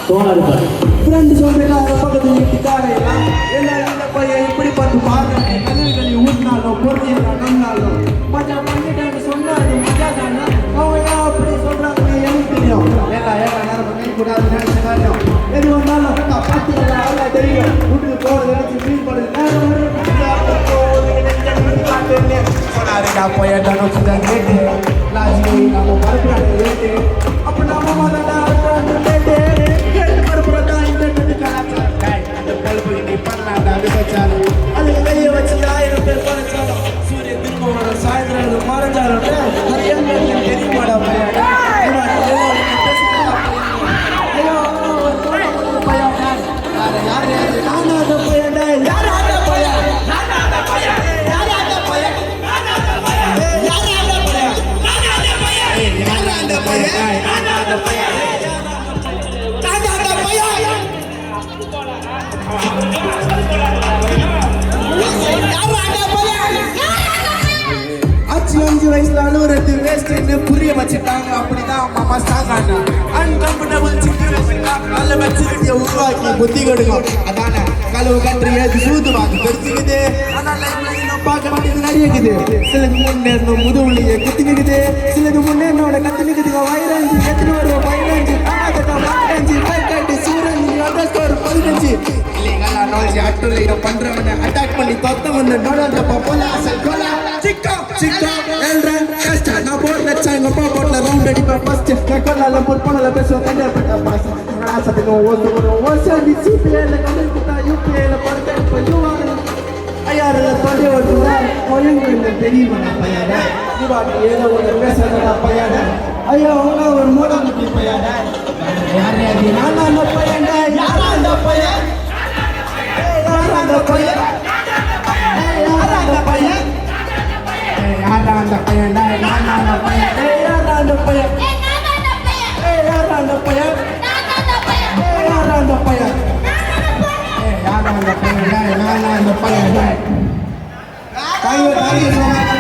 friend சொல்றேன் பக்கத்து வீட்டுக்காரே என்ன இந்த பையன் இப்படி பார்த்து பாருங்க கல்விகளை ஊட்டினாலும் பொருளியல நன்னாலும் மஜா பண்ணிட்டான்னு சொன்னாரு மஜா தானே அவங்க அப்படி சொல்றாங்க எனக்கு தெரியும் ஏன்னா நேரம் பண்ணி கூடாது நினைச்சாலும் எது வந்தாலும் பார்த்துக்கலாம் நல்லா தெரியும் வீட்டுக்கு போறது நினைச்சு ஃபீல் பண்ணுது சொன்னாருடா போயிட்டானோ சுதான் கேட்டு லாஜி நம்ம பரப்புறாங்க கேட்டு அப்ப நம்ம மாதாடா கேட்டு பரப்புறதா இந்த கலாச்சாரம் அந்த பொழுது நீ பண்ணாடா விபச்சாரம் அது வெளியே வச்சு 1000 பேர் பறச்சாலும் சூரிய திரும்ப சாயந்தரம் மறைஞ்சாலும் தெரியுமாடா பையன் அஞ்சு வயசுல அழுவுறது வேஸ்ட்னு புரிய வச்சுட்டாங்க அப்படிதான் மாமா சாங்கானா அன்கம்ஃபர்டபுள் சிச்சுவேஷன் நல்ல மெச்சூரிட்டியை உருவாக்கி புத்தி கொடுக்கும் அதான கழுவு கன்று ஏது சூதுவாங்க தெரிஞ்சுக்குது ஆனா லைஃப்ல இன்னும் பார்க்க வேண்டியது நிறைய இருக்குது சிலது முன்னேறணும் முதுகுலியை குத்தி நிக்குது சிலது முன்னேறனோட கத்து நிக்குதுங்க வயிறாஞ்சு எத்தனை வருவோம் 15 15 பைக்காட்டு சூரஞ்சு அண்டர்ஸ்கோர் 15 இல்லைங்களா நாலேஜ் அட்டுலையை பண்றவனை அட்டாக் பண்ணி தொத்தவன் டொனால்ட் போல அசல் கோலா சிக்கா சிக்கா எல்ரன் கஷ்ட நான் போர்ல சாங்க போட்ல ரவுண்ட் அடிப்ப ஃபர்ஸ்ட் கக்கலால போட்ல peso கண்டப்பட்ட pass ராசத்துக்கு ஓசடி CPL கண்டப்பட்ட UPL Parde பயுவான ஐயாரல தொலை வருதா கோயங்க தெரியுமா பையனா இவாடி ஏதோ ஒரு பேசறதா பையனா ஐயா அவங்க ஒரு மூடமுட்டி பையனா யாரே அது நான் அந்த பையனா யாரா அந்த பையன் யாரா அந்த பையன் யாரா அந்த பையன் யாரா அந்த பையன் யாரா அந்த பையன் யாரா அந்த பையன் யாரா அந்த பையன் யாரா அந்த பையன் யாரா அந்த பையன் யாரா அந்த பையன்